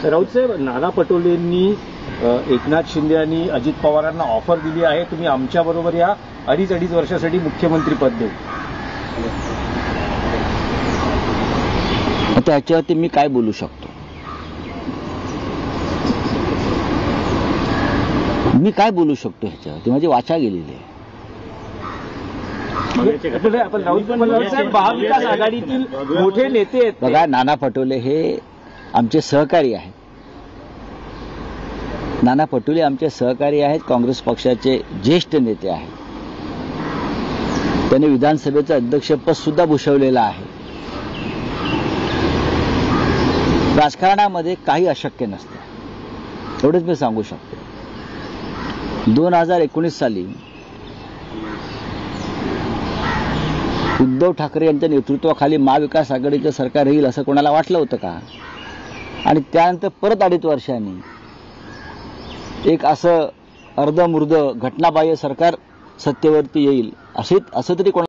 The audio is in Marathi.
राऊत साहेब, नाना पटोलेंनी एकनाथ शिंदे आणि अजित पवारांना ऑफर दिली आहे, तुम्ही आमच्याबरोबर या 2.5 वर्षासाठी मुख्यमंत्री पद देऊ. त्याच्यावरती मी काय बोलू शकतो? मी काय बोलू शकतो ह्याच्यावरती? माझी वाचा गेलेली आहे. आपण राऊत साहेब महाविकास आघाडीतील मोठे नेते आहेत. बघा, नाना पटोले हे आमचे सहकारी आहेत. नाना पटोले आमचे सहकारी आहेत, काँग्रेस पक्षाचे ज्येष्ठ नेते आहेत. त्यांनी विधानसभेचं अध्यक्षपद सुद्धा भूषवलेलं आहे. राजकारणामध्ये काही अशक्य नसतं, एवढंच मी सांगू शकतो. 2019 साली उद्धव ठाकरे यांच्या नेतृत्वाखाली महाविकास आघाडीचं सरकार येईल असं कोणाला वाटलं होतं का? आणि त्यानंतर परत 2.5 वर्षांनी एक असं अर्धमुर्ध घटनाबाह्य सरकार सत्तेवरती येईल असं तरी कोणाला